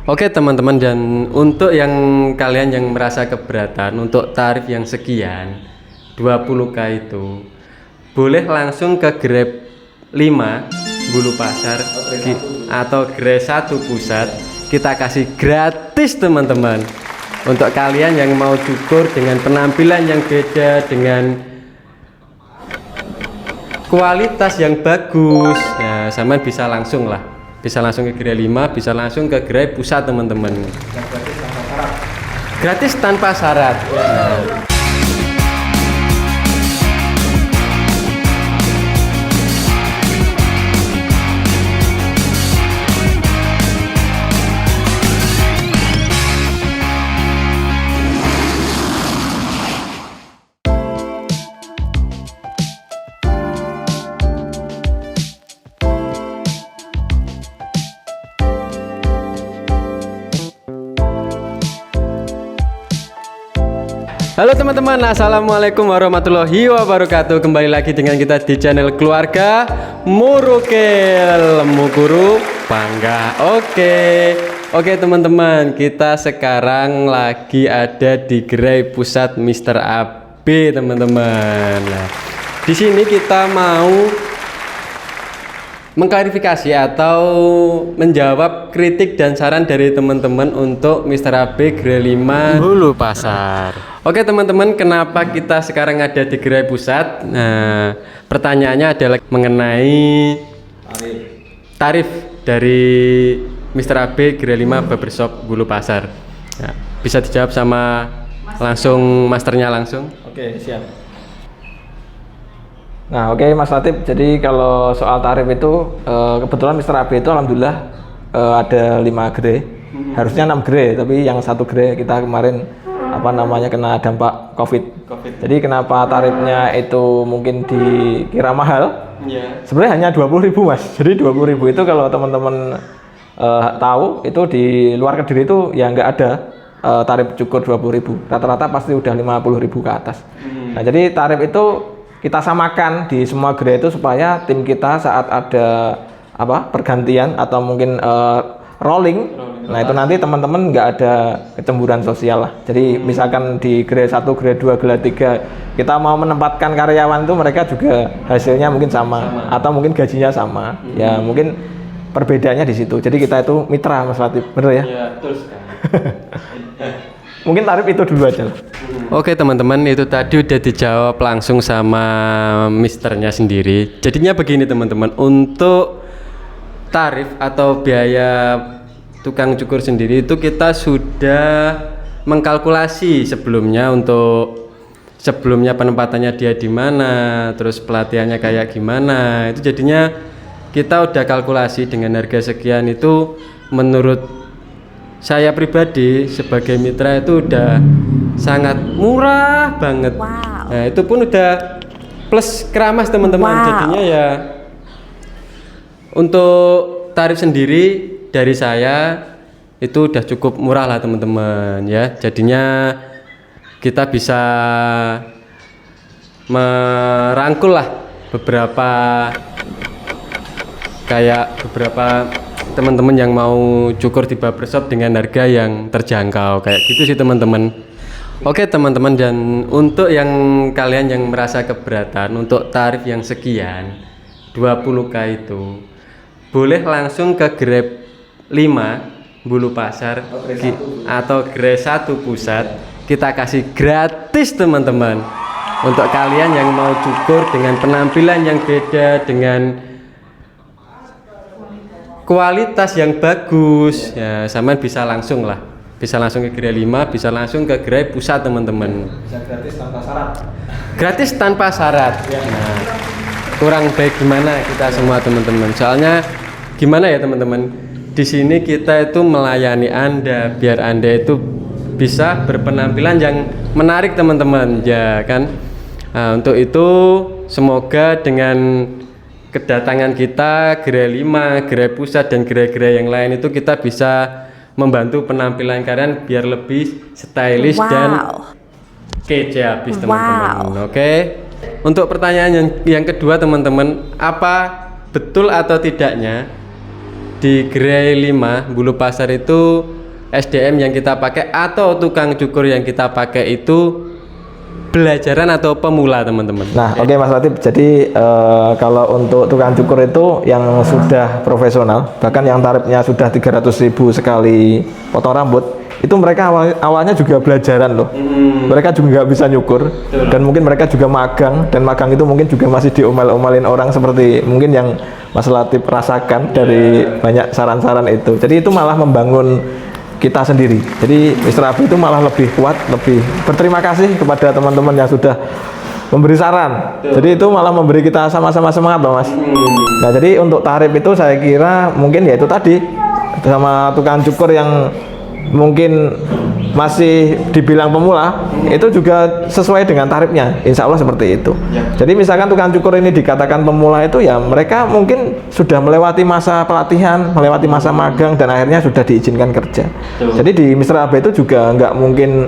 Oke teman-teman, dan untuk yang kalian yang merasa keberatan untuk tarif yang sekian 20k itu boleh langsung ke Grab 5 Bulu Pasar atau Grab 1 Pusat. Kita kasih gratis teman-teman untuk kalian yang mau cukur dengan penampilan yang beda, dengan kualitas yang bagus ya. Sama bisa langsung lah, bisa langsung ke Grab 5, bisa langsung ke Grab Pusat teman-teman. Gratis tanpa syarat. Nah. Halo teman-teman, assalamualaikum warahmatullahi wabarakatuh. Kembali lagi dengan kita di channel keluarga Murukel Mukuru Bangga. Oke teman-teman, kita sekarang lagi ada di Gerai Pusat Mr. AB teman-teman. Nah, di sini kita mau mengklarifikasi atau menjawab kritik dan saran dari teman-teman untuk Mr. AB Gerai 5 Bulu Pasar. Oke teman-teman, kenapa kita sekarang ada di Gerai Pusat? Nah, pertanyaannya adalah mengenai tarif dari Mr. AB Gerai 5 Barbershop Bulu Pasar. Nah, bisa dijawab sama langsung masternya langsung? Oke, siap. Nah, oke Mas Latif. Jadi kalau soal tarif itu kebetulan Mr. AB itu alhamdulillah ada 5 gerai. Harusnya 6 gerai, tapi yang 1 gerai kita kemarin kena dampak COVID. Jadi kenapa tarifnya itu mungkin dikira mahal? Sebenarnya hanya 20.000 Mas. Jadi 20.000 itu kalau teman-teman tahu itu di luar Kediri itu ya nggak ada tarif cukur 20.000. Rata-rata pasti udah 50.000 ke atas. Nah, jadi tarif itu kita samakan di semua gerai itu supaya tim kita saat ada pergantian atau mungkin rolling. Nah, itu nanti teman-teman nggak ada kecemburuan sosial lah. Jadi misalkan di grade 1, grade 2, grade 3 kita mau menempatkan karyawan itu mereka juga hasilnya mungkin sama. Atau mungkin gajinya sama. Ya mungkin perbedaannya di situ. Jadi kita itu mitra Mas Latif, bener ya? Iya, betul sekali. Mungkin tarif itu dulu aja lah. Oke teman-teman, itu tadi udah dijawab langsung sama misternya sendiri. Jadinya begini teman-teman, untuk tarif atau biaya tukang cukur sendiri itu kita sudah mengkalkulasi sebelumnya, untuk sebelumnya penempatannya dia di mana, terus pelatihannya kayak gimana. Itu jadinya kita udah kalkulasi dengan harga sekian. Itu menurut saya pribadi sebagai mitra itu udah sangat murah banget. Nah, itu pun udah plus keramas teman-teman. Jadinya ya untuk tarif sendiri dari saya itu udah cukup murah lah teman-teman ya. Jadinya kita bisa merangkul lah beberapa teman-teman yang mau cukur di barbershop dengan harga yang terjangkau kayak gitu sih teman-teman. Oke teman-teman, dan untuk yang kalian yang merasa keberatan untuk tarif yang sekian 20k itu boleh langsung ke Grab 5 Bulu Pasar atau Grab 1 Pusat. Kita kasih gratis teman-teman untuk kalian yang mau cukur dengan penampilan yang beda, dengan kualitas yang bagus ya. Sama bisa langsung lah, bisa langsung ke Grab 5, bisa langsung ke Grab Pusat teman-teman. Bisa gratis tanpa syarat. Gratis tanpa syarat. Nah, kurang baik gimana kita semua teman-teman. Soalnya gimana ya teman-teman, di sini kita itu melayani Anda biar Anda itu bisa berpenampilan yang menarik teman-teman ya kan. Nah, untuk itu semoga dengan kedatangan kita Gerai 5, Gerai Pusat dan gerai-gerai yang lain itu kita bisa membantu penampilan kalian biar lebih stylish dan kece habis teman-teman. Oke. Untuk pertanyaan yang kedua teman-teman, apa betul atau tidaknya di Grey 5 Bulu Pasar itu SDM yang kita pakai atau tukang cukur yang kita pakai itu belajaran atau pemula teman-teman. Nah, oke Mas Latif. Jadi kalau untuk tukang cukur itu yang sudah profesional, bahkan yang tarifnya sudah 300.000 sekali potong rambut, itu mereka awalnya juga belajaran loh. Mereka juga nggak bisa nyukur. Dan mungkin mereka juga magang, dan magang itu mungkin juga masih diomel-omelin orang seperti mungkin yang Mas Latif rasakan dari banyak saran-saran itu. Jadi itu malah membangun kita sendiri. Jadi Mr. Abi itu malah lebih kuat, lebih berterima kasih kepada teman-teman yang sudah memberi saran. Jadi itu malah memberi kita sama-sama semangat loh Mas. Nah jadi untuk tarif itu saya kira mungkin ya itu tadi, sama tukang cukur yang mungkin masih dibilang pemula itu juga sesuai dengan tarifnya, insya Allah seperti itu. Jadi misalkan tukang cukur ini dikatakan pemula itu ya mereka mungkin sudah melewati masa pelatihan, melewati masa magang, dan akhirnya sudah diizinkan kerja. Jadi di Mr. AB itu juga nggak mungkin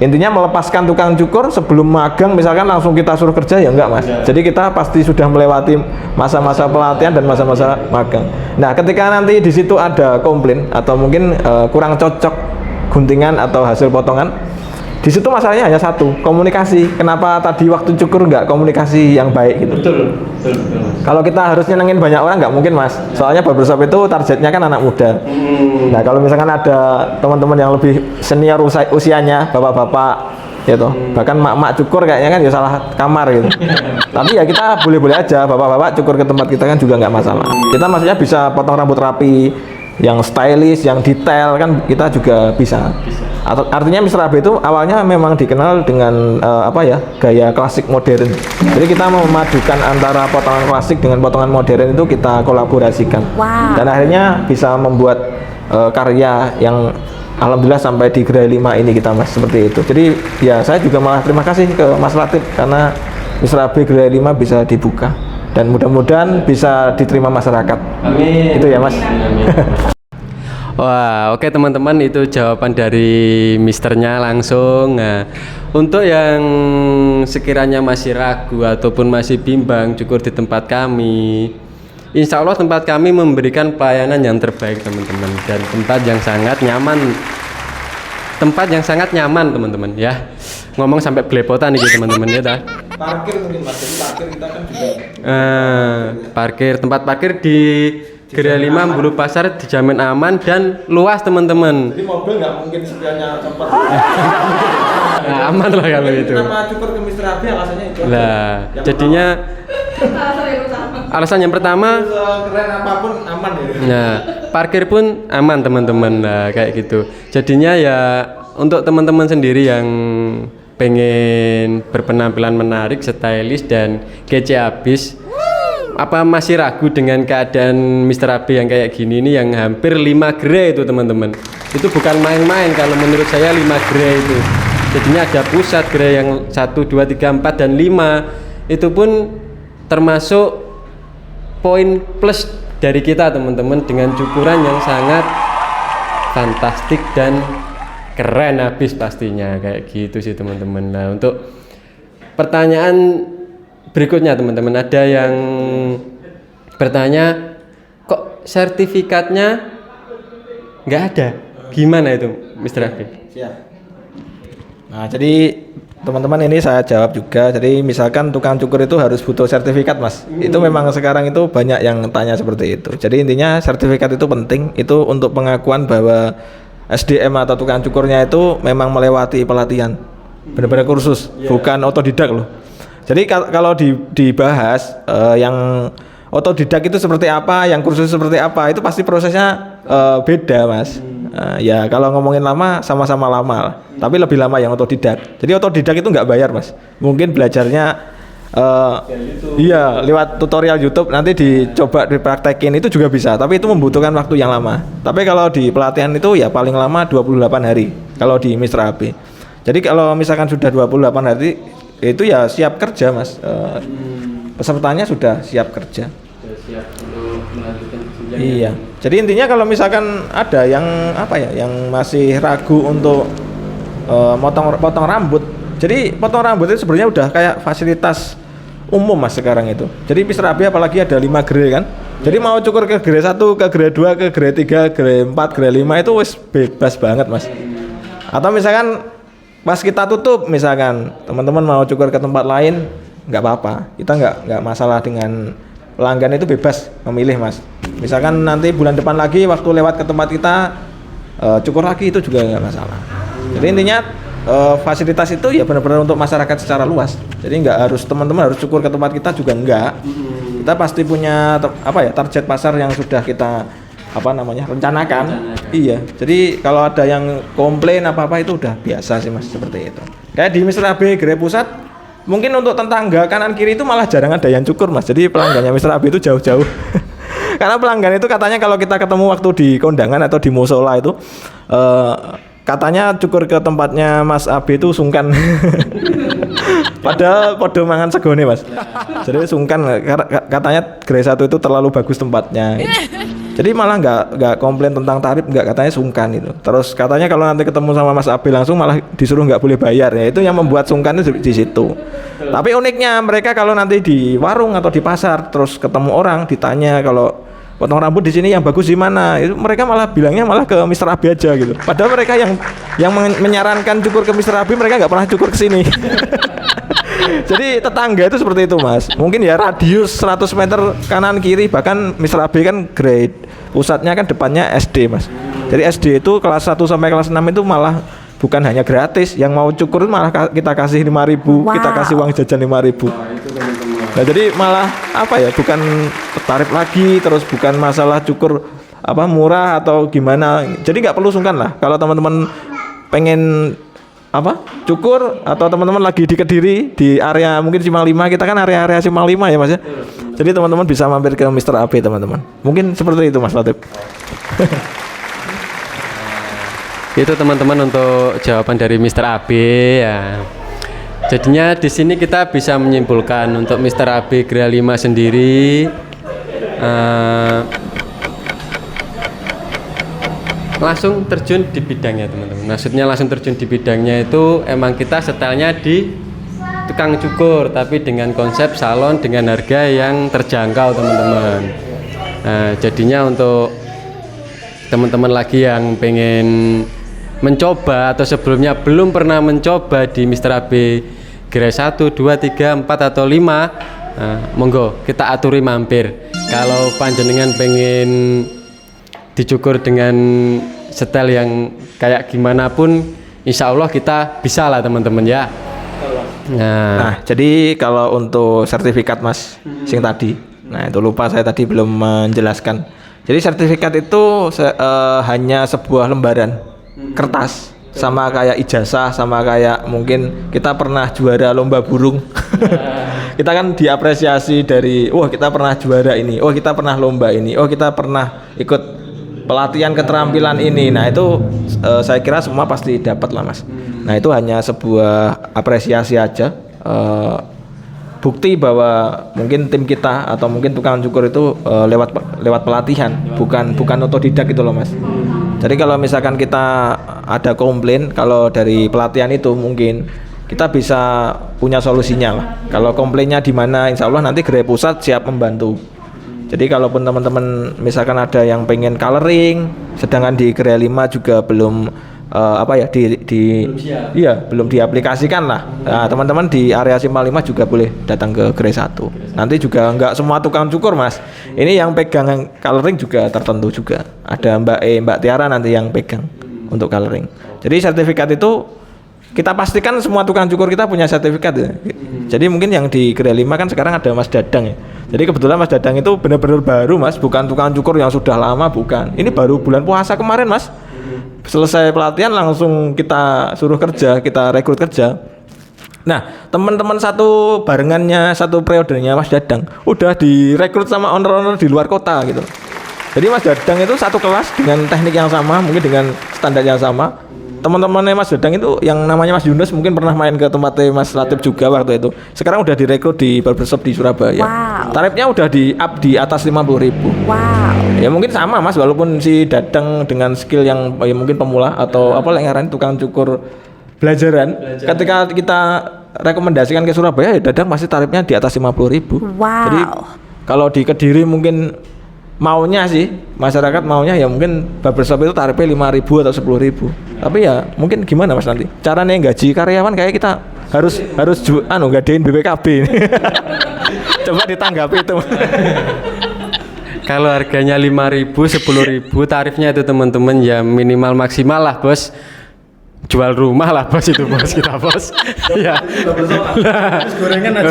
intinya melepaskan tukang cukur sebelum magang misalkan langsung kita suruh kerja, ya enggak Mas. Jadi kita pasti sudah melewati masa-masa pelatihan dan masa-masa magang. Nah ketika nanti di situ ada komplain atau mungkin kurang cocok guntingan atau hasil potongan, di situ masalahnya hanya satu, komunikasi. Kenapa tadi waktu cukur nggak komunikasi yang baik gitu? Betul. Kalau kita harus nyenengin banyak orang nggak mungkin Mas. Soalnya barbershop itu targetnya kan anak muda. Nah kalau misalkan ada teman-teman yang lebih senior usianya, bapak-bapak gitu, bahkan mak-mak cukur kayaknya kan ya salah kamar gitu. Tapi ya kita boleh-boleh aja, bapak-bapak cukur ke tempat kita kan juga nggak masalah. Kita maksudnya bisa potong rambut rapi, yang stylish, yang detail kan kita juga bisa. Artinya Mr. AB itu awalnya memang dikenal dengan gaya klasik modern. Jadi kita memadukan antara potongan klasik dengan potongan modern itu kita kolaborasikan. Dan akhirnya bisa membuat karya yang alhamdulillah sampai di Grey 5 ini kita Mas, seperti itu. Jadi ya saya juga malah terima kasih ke Mas Latif karena Mr. AB Grey 5 bisa dibuka dan mudah-mudahan bisa diterima masyarakat. Amin. Itu ya Mas. Wah, oke teman-teman, itu jawaban dari misternya langsung. Nah, untuk yang sekiranya masih ragu ataupun masih bimbang cukur di tempat kami, insya Allah tempat kami memberikan pelayanan yang terbaik teman-teman, dan tempat yang sangat nyaman teman-teman ya. Ngomong sampai belepotan nih teman-teman ya dah. Parkir mungkin Mas, jadi parkir kita kan juga tempat parkir di Grey 5 Bulu Pasar dijamin aman dan luas teman-teman. Jadi mobil nggak mungkin sebenarnya cepat. Nah, aman lah kalau itu. Kenapa cukur ke Mr. Abi alasannya itu? Lah, jadinya alasan yang pertama, keren apapun aman ya. nah parkir pun aman teman-teman. Nah kayak gitu. Jadinya ya untuk teman-teman sendiri yang pengen berpenampilan menarik, stylish dan kece abis, apa masih ragu dengan keadaan Mr. AB yang kayak gini ini, yang hampir 5 grey itu teman-teman, itu bukan main-main kalau menurut saya. 5 grey itu jadinya ada pusat grey yang 1, 2, 3, 4 dan 5, itu pun termasuk poin plus dari kita teman-teman, dengan cukuran yang sangat fantastik dan keren habis pastinya, kayak gitu sih teman-teman. Nah untuk pertanyaan berikutnya teman-teman, ada yang bertanya kok sertifikatnya nggak ada, gimana itu Mr. Abi? Siap. Nah jadi teman-teman ini saya jawab juga. Jadi misalkan tukang cukur itu harus butuh sertifikat Mas. Itu memang sekarang itu banyak yang tanya seperti itu. Jadi intinya sertifikat itu penting, itu untuk pengakuan bahwa SDM atau tukang cukurnya itu memang melewati pelatihan, benar-benar kursus, bukan otodidak loh. Jadi kalau dibahas yang otodidak itu seperti apa, yang kursus seperti apa, itu pasti prosesnya beda Mas. Ya kalau ngomongin lama, sama-sama lama, tapi lebih lama yang otodidak. Jadi otodidak itu nggak bayar Mas. Mungkin belajarnya iya lewat tutorial YouTube, nanti dicoba dipraktekin itu juga bisa, tapi itu membutuhkan waktu yang lama. Tapi kalau di pelatihan itu ya paling lama 28 hari kalau di Mr. AB. Jadi kalau misalkan sudah 28 hari itu ya siap kerja Mas. Pesertanya sudah siap kerja. Siap untuk melanjutkan jenjang. Iya. Jadi intinya kalau misalkan ada yang yang masih ragu untuk potong rambut. Jadi potong rambut itu sebenarnya udah kayak fasilitas umum Mas sekarang itu. Jadi Mr. AB apalagi ada 5 grey kan. Jadi mau cukur ke grade 1, ke grade 2, ke grade 3, grade 4, grade 5 itu wis bebas banget Mas. Atau misalkan pas kita tutup misalkan teman-teman mau cukur ke tempat lain nggak apa-apa. Kita nggak masalah dengan pelanggan, itu bebas memilih Mas. Misalkan nanti bulan depan lagi waktu lewat ke tempat kita cukur lagi, itu juga nggak masalah. Jadi intinya fasilitas itu ya benar-benar untuk masyarakat secara luas. Jadi nggak harus teman-teman harus cukur ke tempat kita juga enggak. Kita pasti punya target pasar yang sudah kita rencanakan. Iya. Jadi kalau ada yang komplain apa-apa itu udah biasa sih Mas, seperti itu. Kayak di Mr. AB Gerai Pusat, mungkin untuk tetangga kanan kiri itu malah jarang ada yang cukur Mas. Jadi pelanggannya Mr. AB itu jauh-jauh. Karena pelanggan itu katanya kalau kita ketemu waktu di kondangan atau di musola itu katanya cukur ke tempatnya Mas AB itu sungkan. Padahal podo mangan segone Mas. Jadi sungkan katanya Gerai 1 itu terlalu bagus tempatnya gitu. Jadi malah nggak komplain tentang tarif, nggak, katanya sungkan itu. Terus katanya kalau nanti ketemu sama Mas AB langsung malah disuruh nggak boleh bayar, ya itu yang membuat sungkan itu di situ. Tapi uniknya mereka kalau nanti di warung atau di pasar terus ketemu orang ditanya kalau potong rambut di sini yang bagus di mana, itu mereka malah bilangnya malah ke Mr. AB aja gitu. Padahal mereka yang menyarankan cukur ke Mr. AB, mereka nggak pernah cukur ke sini. Jadi tetangga itu seperti itu Mas. Mungkin ya radius 100 meter kanan kiri, bahkan Mr. AB kan grade pusatnya kan depannya SD Mas. Jadi SD itu kelas 1 sampai kelas 6 itu malah bukan hanya gratis, yang mau cukur malah kita kasih 5.000, kita kasih uang jajan 5.000. Nah jadi malah bukan tarif lagi, terus bukan masalah cukur murah atau gimana. Jadi nggak perlu sungkan lah kalau teman-teman pengen cukur atau teman-teman lagi di Kediri di area mungkin Simpang 5, kita kan area Simpang 5 ya Mas ya. Jadi teman-teman bisa mampir ke Mr. AB teman-teman. Mungkin seperti itu Mas Latif. Itu teman-teman untuk jawaban dari Mr. AB ya. Jadinya di sini kita bisa menyimpulkan untuk Mr. AB Gerai 5 sendiri langsung terjun di bidangnya teman-teman. Maksudnya langsung terjun di bidangnya itu emang kita setelnya di tukang cukur, tapi dengan konsep salon dengan harga yang terjangkau teman-teman. Nah, jadinya untuk teman-teman lagi yang pengen mencoba atau sebelumnya belum pernah mencoba di Mr. AB Gerai 1, 2, 3, 4 atau 5, monggo kita aturi mampir. Kalau panjenengan pengen dicukur dengan setel yang kayak gimana pun, insya Allah kita bisa lah teman-teman ya. Nah, jadi kalau untuk sertifikat Mas sing tadi, nah itu lupa saya tadi belum menjelaskan. Jadi sertifikat itu hanya sebuah lembaran kertas, sama kayak ijazah, sama kayak mungkin kita pernah juara lomba burung. Kita kan diapresiasi dari, wah kita pernah juara ini, oh kita pernah lomba ini, oh kita pernah ikut pelatihan keterampilan ini. Nah itu saya kira semua pasti dapat lah Mas. Nah itu hanya sebuah apresiasi aja, bukti bahwa mungkin tim kita atau mungkin tukang cukur itu lewat pelatihan, bukan otodidak gitu loh Mas. Jadi kalau misalkan kita ada komplain kalau dari pelatihan itu, mungkin kita bisa punya solusinya lah. Kalau komplainnya di mana, insya Allah nanti Gerai Pusat siap membantu. Jadi kalaupun teman-teman misalkan ada yang pengen coloring, sedangkan di Gerai 5 juga belum belum diaplikasikan lah. Nah, teman-teman di area Simpang 5 juga boleh datang ke Gerai 1. Nanti juga nggak semua tukang cukur Mas. Ini yang pegang coloring juga tertentu juga. Ada Mbak Tiara nanti yang pegang untuk coloring. Jadi sertifikat itu kita pastikan semua tukang cukur kita punya sertifikat ya. Jadi mungkin yang di Gerai 5 kan sekarang ada Mas Dadang ya. Jadi kebetulan Mas Dadang itu benar-benar baru Mas, bukan tukang cukur yang sudah lama, bukan. Ini baru bulan puasa kemarin Mas. Selesai pelatihan langsung kita suruh kerja, kita rekrut kerja. Nah, teman-teman satu barengannya, satu periodenya Mas Dadang udah direkrut sama owner-owner di luar kota gitu. Jadi Mas Dadang itu satu kelas dengan teknik yang sama, mungkin dengan standar yang sama. Teman-temannya Mas Dadang itu yang namanya Mas Yunus mungkin pernah main ke tempatnya Mas Latif juga waktu itu. Sekarang udah direkrut di barbershop di Surabaya. Wow. Tarifnya udah di up di atas 50.000. Wow. Ya mungkin sama Mas, walaupun si Dadang dengan skill yang ya mungkin pemula atau lengaran tukang cukur belajaran. Ketika kita rekomendasikan ke Surabaya, ya Dadang masih tarifnya di atas 50.000. Wow. Jadi kalau di Kediri mungkin maunya sih masyarakat maunya ya mungkin barbershop itu tarifnya 5.000 atau 10.000. Tapi ya mungkin gimana Mas nanti? Caranya gaji karyawan kayak kita harus gadein BPKB ini. Coba ditanggapi itu. Kalau harganya 5.000, 10.000 tarifnya itu teman-teman ya minimal maksimal lah bos. Jual rumah lah bos itu bos kita bos. Ya.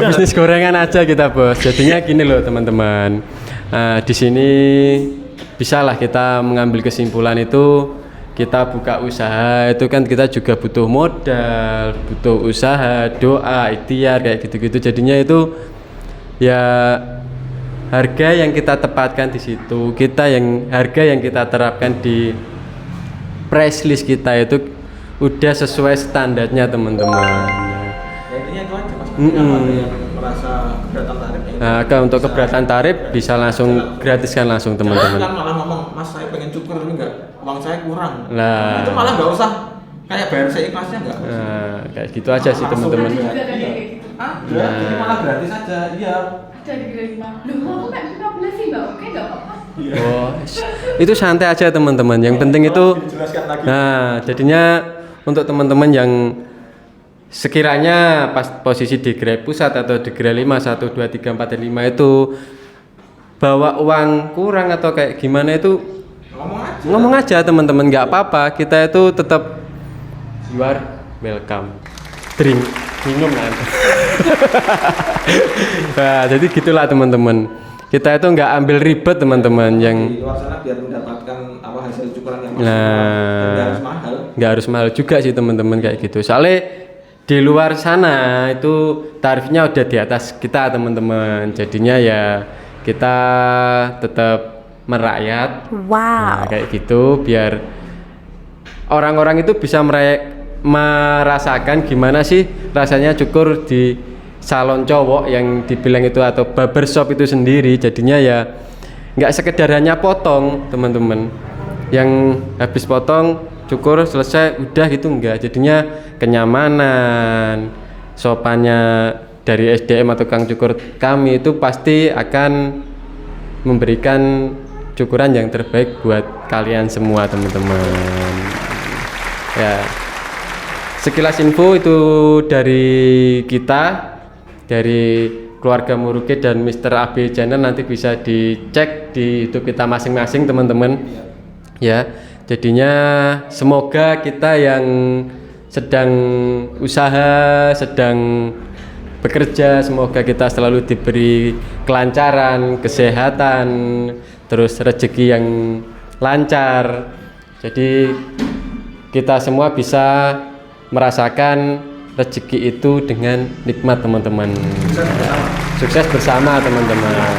Bisnis gorengan aja kita bos. Jadinya gini loh teman-teman. Di sini bisalah kita mengambil kesimpulan itu kita buka usaha itu kan kita juga butuh modal, butuh usaha, doa, ikhtiar kayak gitu-gitu. Jadinya itu ya harga yang kita tepatkan di situ, harga yang kita terapkan di price list kita itu udah sesuai standarnya teman-teman. Ya intinya itu aja Mas. Yang merasa keberatan tarif. Nah, untuk keberatan tarif bisa langsung gratiskan langsung teman-teman. Kan malah ngomong, Mas saya pengen cukur ini enggak, uang saya kurang. Nah, itu malah nggak usah kayak bayar seikhlasnya enggak. Nah, kayak gitu aja sih teman-teman. Jadi malah gratis aja, iya. Dari grade 5. Loh, aku kan 15 sih, Mbak. Oke, enggak apa-apa. Oh, itu santai aja teman-teman. Yang penting itu nah, jadinya untuk teman-teman yang sekiranya pas posisi di grade pusat atau di grade 5 1 2 3 4 dan 5 itu bawa uang kurang atau kayak gimana itu ngomong aja teman-teman, nggak apa-apa, kita itu tetap you are welcome, drink, minum nanti. Nah, jadi gitulah teman-teman, kita itu nggak ambil ribet teman-teman yang di luar sana biar mendapatkan hasil cukuran yang maksimal. Nggak harus mahal juga sih teman-teman kayak gitu, soalnya di luar sana itu tarifnya udah di atas kita teman-teman, jadinya ya kita tetap merakyat. Wow. Nah, kayak gitu biar orang-orang itu bisa merasakan gimana sih rasanya cukur di salon cowok yang dibilang itu atau barbershop itu sendiri. Jadinya ya nggak sekedar hanya potong teman-teman, yang habis potong cukur selesai udah gitu enggak, jadinya kenyamanan, sopannya dari SDM atau tukang cukur kami itu pasti akan memberikan cukuran yang terbaik buat kalian semua teman-teman. Ya, sekilas info itu dari kita, dari keluarga Muruke dan Mr. AB Channel, nanti bisa dicek di YouTube kita masing-masing teman-teman. Ya, jadinya semoga kita yang sedang usaha, sedang bekerja, semoga kita selalu diberi kelancaran, kesehatan, terus rezeki yang lancar. Jadi kita semua bisa merasakan rezeki itu dengan nikmat teman-teman. Sukses bersama teman-teman.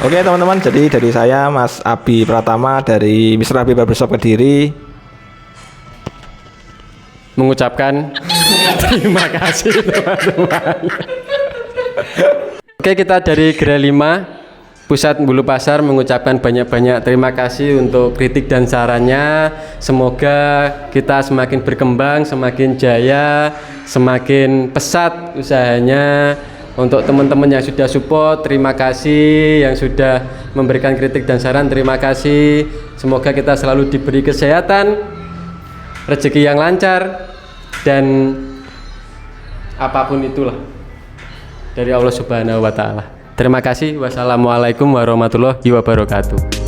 Oke teman-teman, jadi dari saya Mas Abi Pratama dari Mr. Abi Barbershop Kediri mengucapkan terima kasih teman-teman. Oke, kita dari Grade 5 Pusat Bulu Pasar mengucapkan banyak-banyak terima kasih untuk kritik dan sarannya. Semoga kita semakin berkembang, semakin jaya, semakin pesat usahanya. Untuk teman-teman yang sudah support, terima kasih. Yang sudah memberikan kritik dan saran, terima kasih. Semoga kita selalu diberi kesehatan, rezeki yang lancar, dan apapun itulah dari Allah Subhanahu wa Ta'ala. Terima kasih. Wassalamualaikum warahmatullahi wabarakatuh.